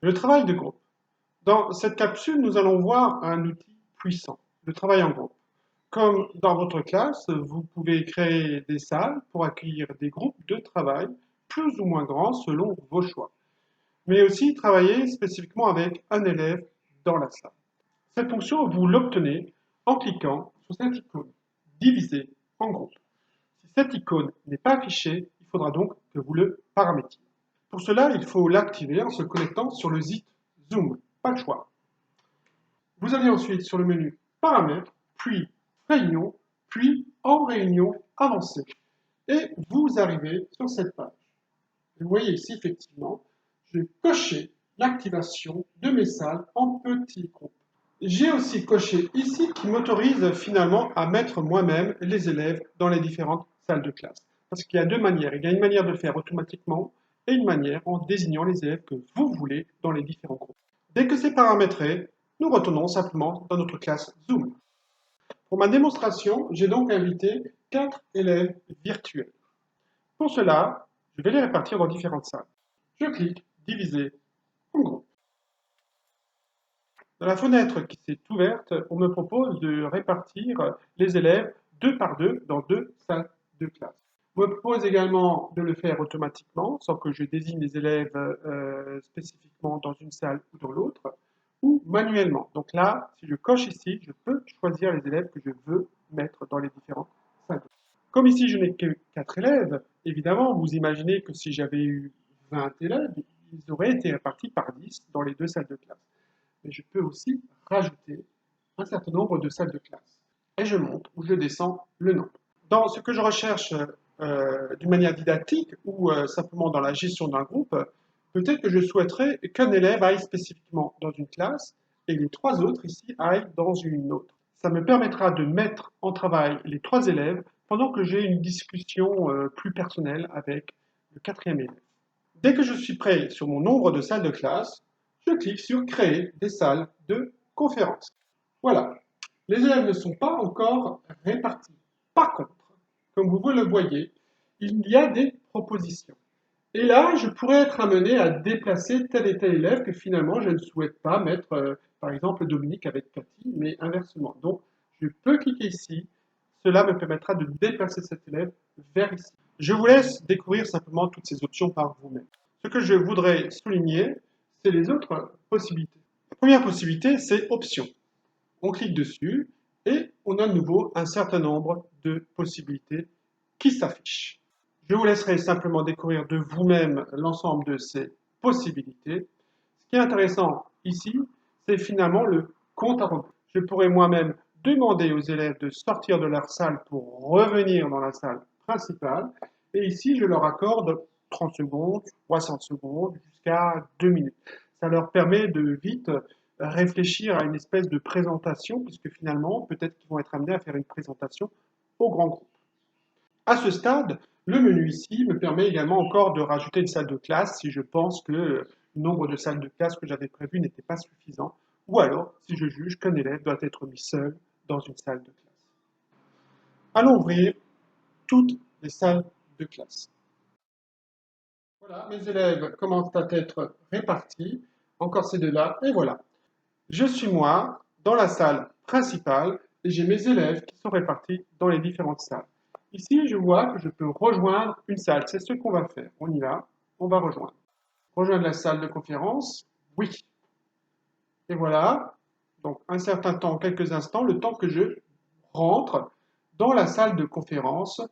Le travail de groupe. Dans cette capsule, nous allons voir un outil puissant, le travail en groupe. Comme dans votre classe, vous pouvez créer des salles pour accueillir des groupes de travail plus ou moins grands selon vos choix, mais aussi travailler spécifiquement avec un élève dans la salle. Cette fonction, vous l'obtenez en cliquant sur cette icône, diviser en groupe. Si cette icône n'est pas affichée, il faudra donc que vous le paramétriez. Pour cela, il faut l'activer en se connectant sur le site Zoom. Pas de choix. Vous allez ensuite sur le menu Paramètres, puis Réunion, puis En réunion avancée. Et vous arrivez sur cette page. Vous voyez ici, effectivement, je vais cocher l'activation de mes salles en petits groupes. J'ai aussi coché ici qui m'autorise finalement à mettre moi-même les élèves dans les différentes salles de classe. Parce qu'il y a deux manières. Il y a une manière de le faire automatiquement et une manière en désignant les élèves que vous voulez dans les différents groupes. Dès que c'est paramétré, nous retournons simplement dans notre classe Zoom. Pour ma démonstration, j'ai donc invité 4 élèves virtuels. Pour cela, je vais les répartir dans différentes salles. Je clique Diviser en groupe. Dans la fenêtre qui s'est ouverte, on me propose de répartir les élèves 2 par 2 dans 2 salles de classe. On me propose également de le faire automatiquement, sans que je désigne les élèves spécifiquement dans une salle ou dans l'autre, ou manuellement. Donc là, si je coche ici, je peux choisir les élèves que je veux mettre dans les différentes salles de classe. Comme ici, je n'ai que 4 élèves, évidemment, vous imaginez que si j'avais eu 20 élèves, ils auraient été répartis par 10 dans les 2 salles de classe. Mais je peux aussi rajouter un certain nombre de salles de classe. Et je monte ou je descends le nombre. Dans ce que je recherche d'une manière didactique ou simplement dans la gestion d'un groupe, peut-être que je souhaiterais qu'un élève aille spécifiquement dans une classe et les 3 autres ici aillent dans une autre. Ça me permettra de mettre en travail les 3 élèves pendant que j'ai une discussion plus personnelle avec le 4e élève. Dès que je suis prêt sur mon nombre de salles de classe, je clique sur Créer des salles de conférence. Voilà, les élèves ne sont pas encore répartis. Par contre, comme vous le voyez, il y a des propositions. Et là, je pourrais être amené à déplacer tel et tel élève que finalement je ne souhaite pas mettre, par exemple, Dominique avec Cathy, mais inversement. Donc, je peux cliquer ici. Cela me permettra de déplacer cet élève vers ici. Je vous laisse découvrir simplement toutes ces options par vous-même. Ce que je voudrais souligner, c'est les autres possibilités. La première possibilité, c'est Options. On clique dessus et on a de nouveau un certain nombre de possibilités qui s'affichent. Je vous laisserai simplement découvrir de vous-même l'ensemble de ces possibilités. Ce qui est intéressant ici, c'est finalement le compte à rebours. Je pourrais moi-même demander aux élèves de sortir de leur salle pour revenir dans la salle principale. Et ici, je leur accorde 30 secondes, 60 secondes, jusqu'à 2 minutes. Ça leur permet de vite réfléchir à une espèce de présentation, puisque finalement, peut-être qu'ils vont être amenés à faire une présentation au grand groupe. À ce stade, le menu ici me permet également encore de rajouter une salle de classe si je pense que le nombre de salles de classe que j'avais prévu n'était pas suffisant, ou alors si je juge qu'un élève doit être mis seul dans une salle de classe. Allons ouvrir toutes les salles de classe. Voilà, mes élèves commencent à être répartis, encore ces deux-là, et voilà. Je suis moi dans la salle principale et j'ai mes élèves qui sont répartis dans les différentes salles. Ici, je vois que je peux rejoindre une salle. C'est ce qu'on va faire. On y va, on va rejoindre. Rejoindre la salle de conférence, oui. Et voilà, donc un certain temps, quelques instants, le temps que je rentre dans la salle de conférence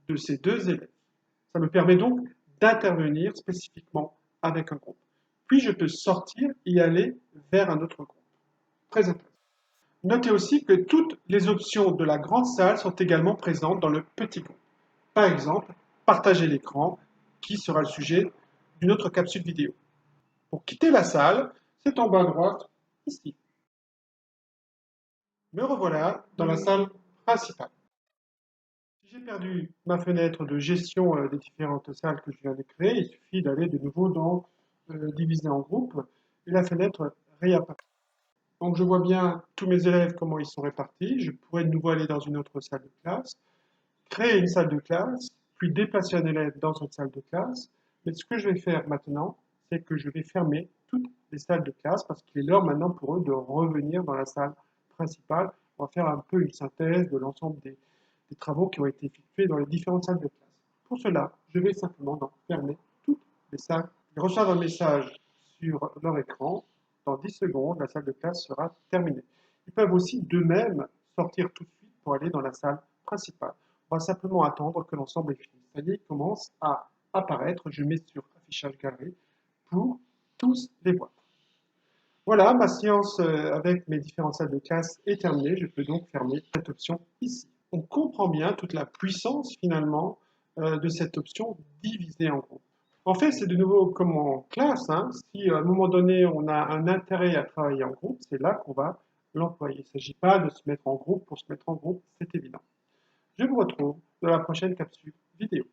de ces deux élèves. Ça me permet donc d'intervenir spécifiquement avec un groupe. Puis je peux sortir et aller vers un autre groupe. Très intéressant. Notez aussi que toutes les options de la grande salle sont également présentes dans le petit groupe. Par exemple, partager l'écran, qui sera le sujet d'une autre capsule vidéo. Pour quitter la salle, c'est en bas à droite, ici. Me revoilà dans la salle principale. Si j'ai perdu ma fenêtre de gestion des différentes salles que je viens de créer, il suffit d'aller de nouveau dans Diviser en groupe et la fenêtre réapparaît. Donc je vois bien tous mes élèves, comment ils sont répartis. Je pourrais de nouveau aller dans une autre salle de classe, créer une salle de classe, puis déplacer un élève dans une salle de classe. Mais ce que je vais faire maintenant, c'est que je vais fermer toutes les salles de classe parce qu'il est l'heure maintenant pour eux de revenir dans la salle principale. On va faire un peu une synthèse de l'ensemble des travaux qui ont été effectués dans les différentes salles de classe. Pour cela, je vais simplement fermer toutes les salles. Ils reçoivent un message sur leur écran. Dans 10 secondes, la salle de classe sera terminée. Ils peuvent aussi d'eux-mêmes sortir tout de suite pour aller dans la salle principale. On va simplement attendre que l'ensemble est fini. Ça y est, il commence à apparaître. Je mets sur affichage galerie pour tous les voir. Voilà, ma séance avec mes différentes salles de classe est terminée. Je peux donc fermer cette option ici. On comprend bien toute la puissance finalement de cette option diviser en groupe. En fait, c'est de nouveau comme en classe. Hein. Si à un moment donné, on a un intérêt à travailler en groupe, c'est là qu'on va l'employer. Il ne s'agit pas de se mettre en groupe pour se mettre en groupe, c'est évident. Je vous retrouve dans la prochaine capsule vidéo.